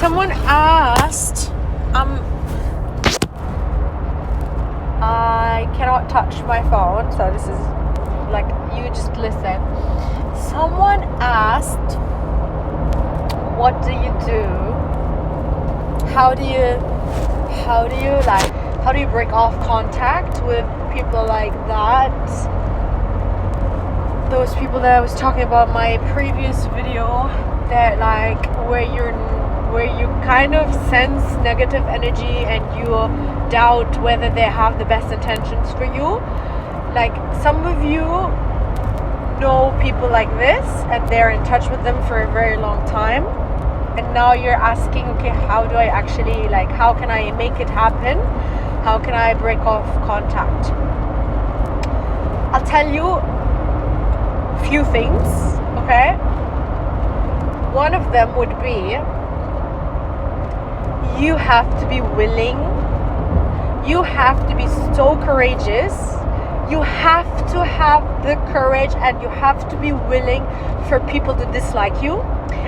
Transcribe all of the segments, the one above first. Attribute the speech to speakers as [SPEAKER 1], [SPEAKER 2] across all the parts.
[SPEAKER 1] Someone asked, I cannot touch my phone, so this is like, you just listen. Someone asked, what do you do? How do you break off contact with people like that? Those people that I was talking about in my previous video, that like where you kind of sense negative energy and you doubt whether they have the best intentions for you. Like, some of you know people like this and they're in touch with them for a very long time, and now you're asking, okay, how do I actually, like, how can I make it happen? How can I break off contact? I'll tell you a few things, okay? One of them would be, you have to be willing, you have to be so courageous, you have to have the courage, and you have to be willing for people to dislike you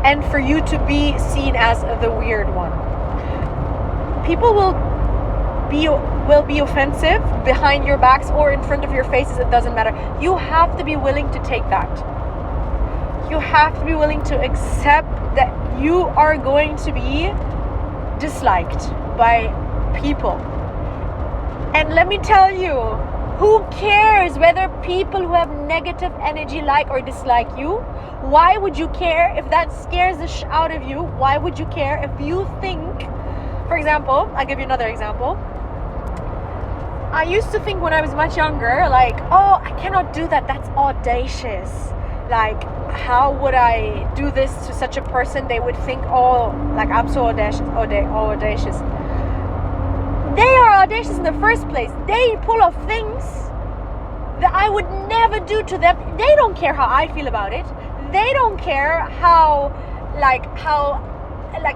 [SPEAKER 1] and for you to be seen as the weird one. People will be offensive behind your backs or in front of your faces, it doesn't matter. You have to be willing to take that. You have to be willing to accept that you are going to be disliked by people. And let me tell you, who cares whether people who have negative energy like or dislike you? Why would you care if that scares the out of you? Why would you care if you think, for example, I'll give you another example. I used to think when I was much younger, like, oh, I cannot do that, that's audacious. Like, how would I do this to such a person? They would think, oh, like, I'm so audacious. They are audacious in the first place. They pull off things that I would never do to them. They don't care how I feel about it. They don't care how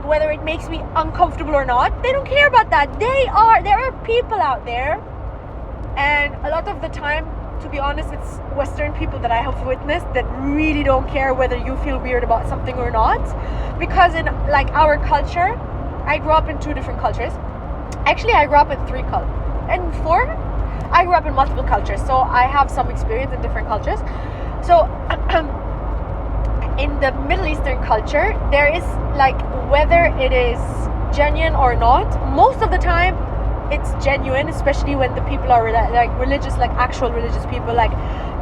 [SPEAKER 1] whether it makes me uncomfortable or not. They don't care about that. There are people out there, and a lot of the time, to be honest, it's Western people that I have witnessed that really don't care whether you feel weird about something or not. Because in like our culture, I grew up in 2 different cultures. Actually, I grew up in 4. I grew up in multiple cultures, so I have some experience in different cultures. So in the Middle Eastern culture, there is, like, whether it is genuine or not, most of the time it's genuine, especially when the people are like religious, like actual religious people, like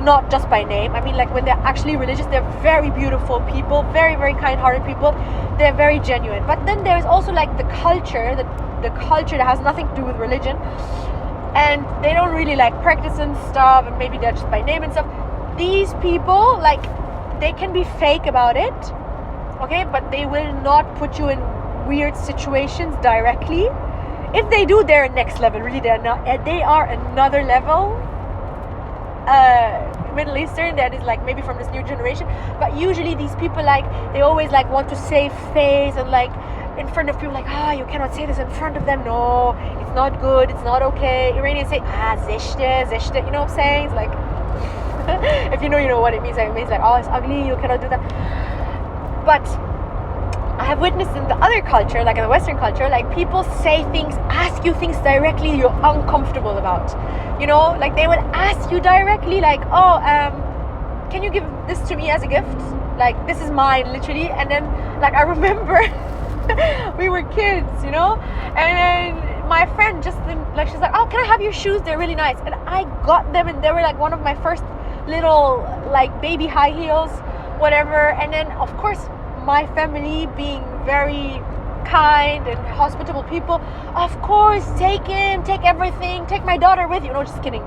[SPEAKER 1] not just by name. I mean, like, when they're actually religious, they're very beautiful people, very, very kind-hearted people. They're very genuine. But then there's also like the culture that has nothing to do with religion, and they don't really like practice and stuff, and maybe they're just by name and stuff. These people, like, they can be fake about it, okay, but they will not put you in weird situations directly. If they do, they're next level. Really, they are another level. Middle Eastern, that is like maybe from this new generation. But usually these people, like, they always like want to save face, and like in front of people, like, you cannot say this in front of them. No, it's not good. It's not okay. Iranians say, zeshte. You know what I'm saying? It's like, if you know what it means. It means like, oh, it's ugly. You cannot do that. But I have witnessed in the other culture, like in the Western culture, like, people say things, ask you things directly you're uncomfortable about. You know, like, they will ask you directly, like, oh, can you give this to me as a gift? Like, this is mine, literally. And then, like, I remember we were kids, you know, and then my friend just, like, she's like, oh, can I have your shoes? They're really nice. And I got them, and they were like one of my first little, like, baby high heels, whatever. And then, of course, my family being very kind and hospitable people, of course, take everything, take my daughter with you. No, just kidding.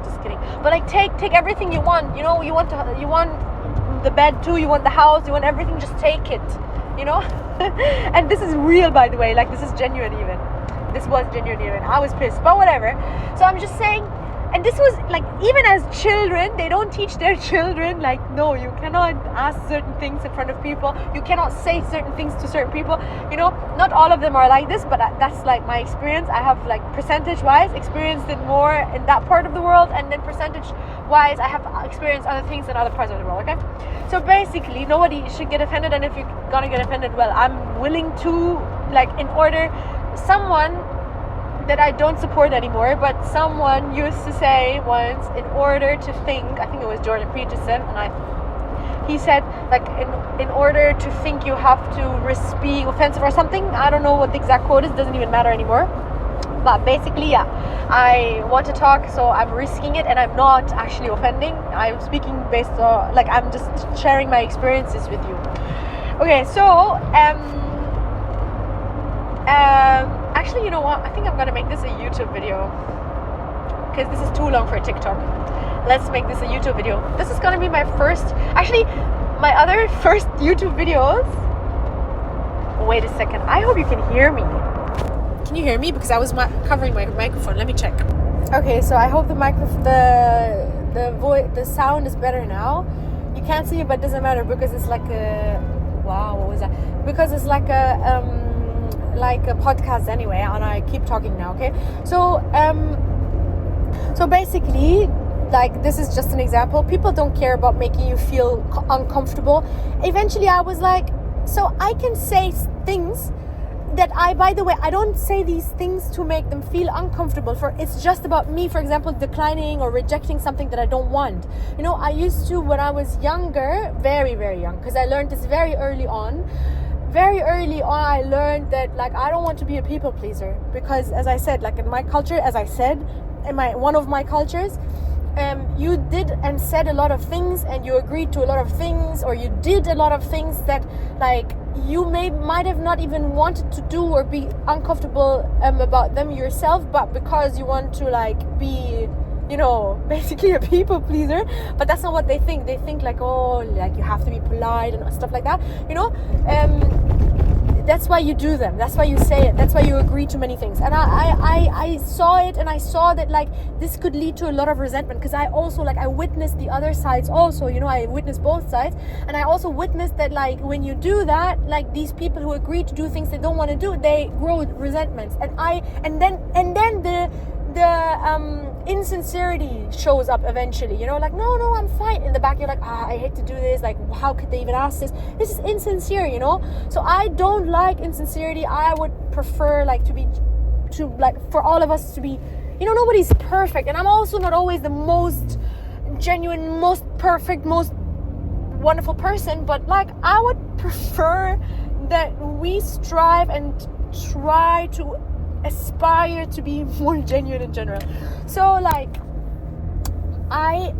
[SPEAKER 1] But like, take everything you want. You know, you want the bed too, you want the house, you want everything. Just take it. You know. And this is real, by the way. Like, this is genuine. Even this was genuine. Even I was pissed, but whatever. So I'm just saying. And this was like, even as children, they don't teach their children, like, no, you cannot ask certain things in front of people. You cannot say certain things to certain people. You know, not all of them are like this, but that's like my experience. I have, like, percentage-wise experienced it more in that part of the world, and then percentage-wise, I have experienced other things in other parts of the world, okay? So basically, nobody should get offended, and if you're gonna get offended, well, I'm willing to like in order, someone that I don't support anymore, but someone used to say once, in order to think, I think it was Jordan Peterson, he said, like, in order to think you have to risk being offensive or something. I don't know what the exact quote is, doesn't even matter anymore. But basically, yeah, I want to talk, so I'm risking it, and I'm not actually offending. I'm speaking based on, like, I'm just sharing my experiences with you. Okay, so, actually, you know what? I think I'm gonna make this a YouTube video, because this is too long for a TikTok. Let's make this a YouTube video. This is gonna be my other first YouTube videos. Wait a second. I hope you can hear me. Can you hear me? Because I was covering my microphone. Let me check. Okay, so I hope the sound is better now. You can't see it, but it doesn't matter because it's like a wow. What was that? Because it's like a podcast anyway, and I keep talking now. Okay, so basically, like, this is just an example. People don't care about making you feel uncomfortable. Eventually, I was like, so I can say things that by the way, I don't say these things to make them feel uncomfortable. It's just about me, for example, declining or rejecting something that I don't want. You know, I used to, when I was younger, very, very young, because I learned this very early on, I learned that, like, I don't want to be a people pleaser, because, as I said, like, in my culture, one of my cultures, you did and said a lot of things, and you agreed to a lot of things, or you did a lot of things that, like, you might have not even wanted to do or be uncomfortable about them yourself, but because you want to, like, be, you know, basically a people pleaser. But that's not what they think. They think, like, oh, like, you have to be polite and stuff like that, you know. That's why you do them. That's why you say it. That's why you agree to many things. And I saw it, and I saw that, like, this could lead to a lot of resentment, because I also, like, I witnessed the other sides also, you know. I witnessed both sides, and I also witnessed that, like, when you do that, like, these people who agree to do things they don't want to do, they grow resentments, and then the insincerity shows up eventually, you know, like, no, I'm fine. In the back, you're like, I hate to do this, like, how could they even ask this is insincere, you know. So I don't like insincerity. I would prefer, like, for all of us to be, you know, nobody's perfect, and I'm also not always the most genuine, most perfect, most wonderful person, but, like, I would prefer that we strive and try to aspire to be more genuine in general. So, like, I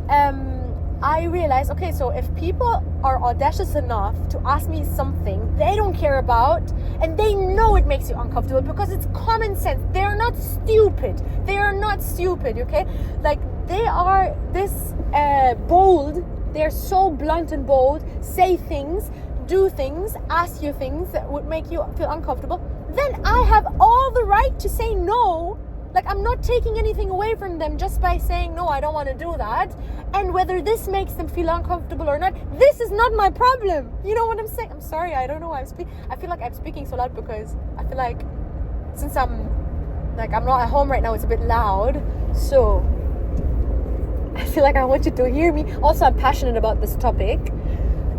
[SPEAKER 1] realized, okay, so if people are audacious enough to ask me something they don't care about, and they know it makes you uncomfortable because it's common sense, they're not stupid, okay? Like, they are this bold, they're so blunt and bold, say things, do things, ask you things that would make you feel uncomfortable, then I have all the right to say no. Like, I'm not taking anything away from them just by saying, no, I don't want to do that. And whether this makes them feel uncomfortable or not, this is not my problem. You know what I'm saying? I'm sorry, I don't know why I feel like I'm speaking so loud because I feel like, since I'm not at home right now, it's a bit loud. So I feel like I want you to hear me. Also, I'm passionate about this topic.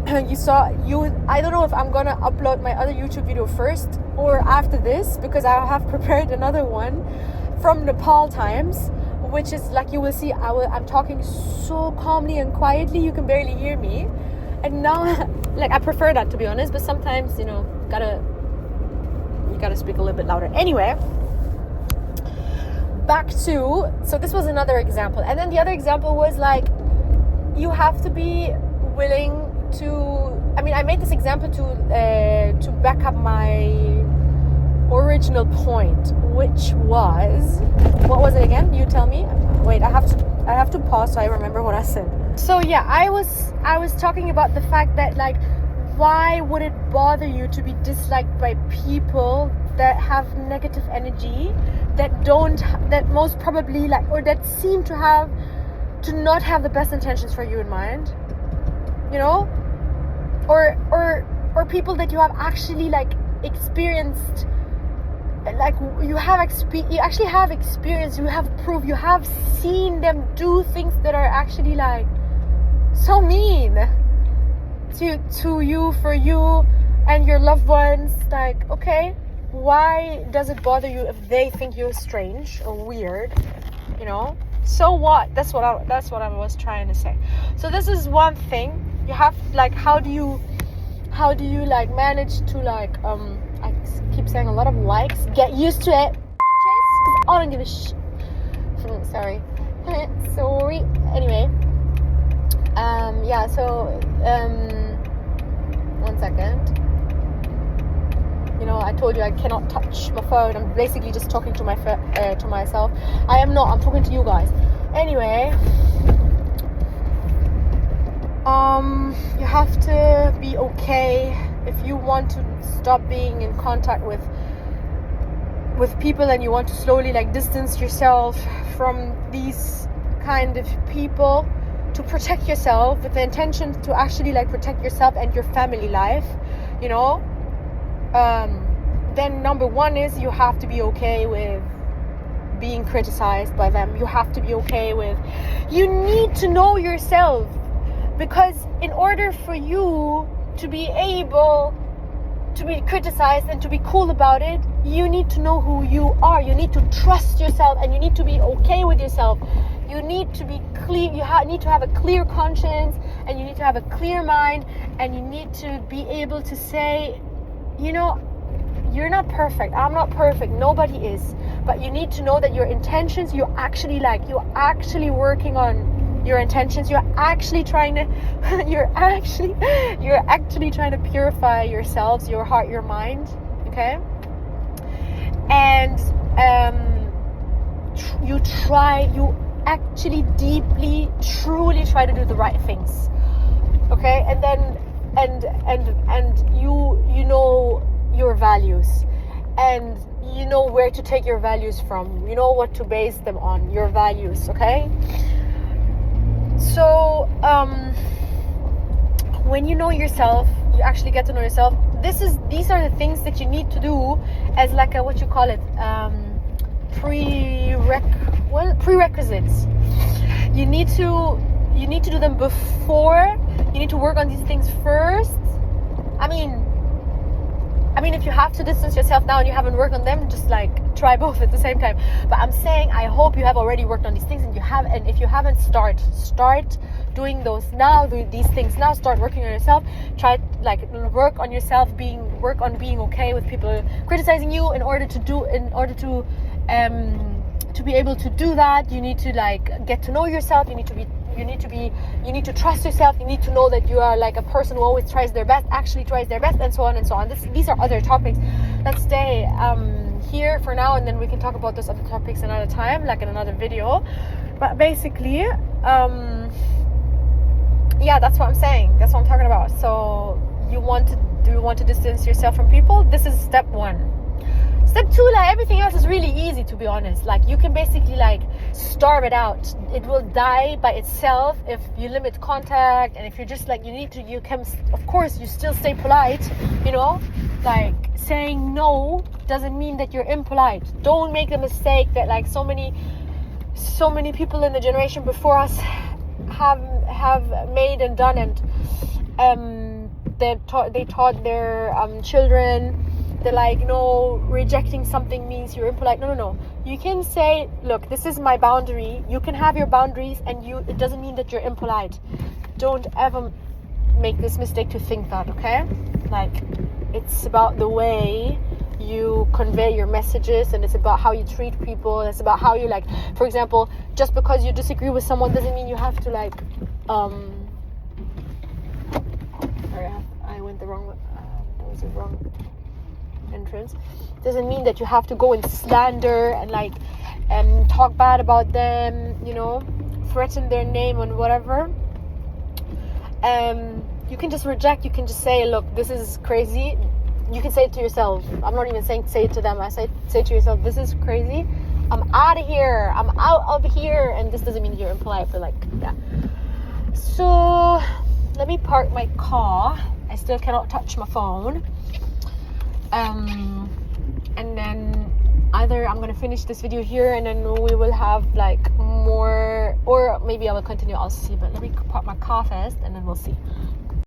[SPEAKER 1] I don't know if I'm gonna upload my other YouTube video first or after this, because I have prepared another one from Nepal times, which is, like, you will see, I'm talking so calmly and quietly you can barely hear me. And now, like, I prefer that, to be honest, but sometimes, you know, you gotta speak a little bit louder. Anyway, so this was another example, and then the other example was, like, you have to be willing to, I made this example to back up my original point, which was, what was it again? You tell me. Wait, I have to pause so I remember what I said. So yeah, I was talking about the fact that, like, why would it bother you to be disliked by people that have negative energy, that most probably, like, or that seem to not have the best intentions for you in mind, you know? Or people that you have actually, like, experienced, like, you actually have experience, you have proof, you have seen them do things that are actually, like, so mean to you, for you and your loved ones. Like, okay, why does it bother you if they think you're strange or weird? You know, so what? That's what I was trying to say. So this is one thing. You have like, how do you like manage to like I keep saying a lot of likes. Get used to it, because I don't give a sorry. Sorry. Anyway, yeah. So 1 second. You know, I told you I cannot touch my phone. I'm basically just talking to myself. I am not. I'm talking to you guys. Anyway, you have to be okay if you want to stop being in contact with people, and you want to slowly like distance yourself from these kind of people to protect yourself, with the intention to actually like protect yourself and your family life, you know. Then number one is you have to be okay with being criticized by them. You have to be okay with, you need to know yourself, because in order for you to be able to be criticized and to be cool about it, you need to know who you are. You need to trust yourself, and you need to be okay with yourself. You need to be clear. You need to have a clear conscience, and you need to have a clear mind, and you need to be able to say, you know, you're not perfect. I'm not perfect. Nobody is. But you need to know that your intentions, you're actually working on your intentions. You're actually trying to, you're actually trying to purify yourselves, your heart, your mind. Okay. And you actually deeply, truly try to do the right things. Okay. And then, and you know your values, and you know where to take your values from. You know what to base them on, your values. Okay. So when you know yourself, you actually get to know yourself. These are the things that you need to do as like a, what you call it, prerequisites. You need to do them before. You need to work on these things first. I mean, if you have to distance yourself now and you haven't worked on them, just like try both at the same time. But I'm saying, I hope you have already worked on these things, and if you haven't, start doing those now. Do these things now. Start working on yourself. Try like work on yourself. Work on being okay with people criticizing you. In order to be able to do that, you need to like get to know yourself. You need to trust yourself. You need to know that you are like a person who always tries their best, actually tries their best, and so on and so on. These are other topics. Let's stay here for now, and then we can talk about those other topics another time, like in another video. But basically, yeah, that's what I'm saying. That's what I'm talking about. So do you want to distance yourself from people? This is step 1. Step 2, like everything else is really easy, to be honest. Like you can basically like starve it out. It will die by itself if you limit contact, and if you're just like, you can, of course, you still stay polite, you know, like saying no doesn't mean that you're impolite. Don't make the mistake that like so many people in the generation before us have made and done, and they taught their children. They're like, no, rejecting something means you're impolite. No. You can say, look, this is my boundary. You can have your boundaries, and it doesn't mean that you're impolite. Don't ever make this mistake to think that, okay? Like, it's about the way you convey your messages, and it's about how you treat people. It's about how you, like, for example, just because you disagree with someone doesn't mean you have to, like, sorry, I went the wrong way. That was the wrong entrance. Doesn't mean that you have to go and slander and like talk bad about them, you know, threaten their name and whatever. You can just reject. You can just say, look, this is crazy. You can say it to yourself. I'm not even saying say it to them. I say to yourself, this is crazy. I'm out of here. I'm out of here. And this doesn't mean you're impolite, but like, yeah. So let me park my car. I still cannot touch my phone. And then either I'm gonna finish this video here, and then we will have like more, or maybe I will continue. I'll see. But let me park my car first, and then we'll see.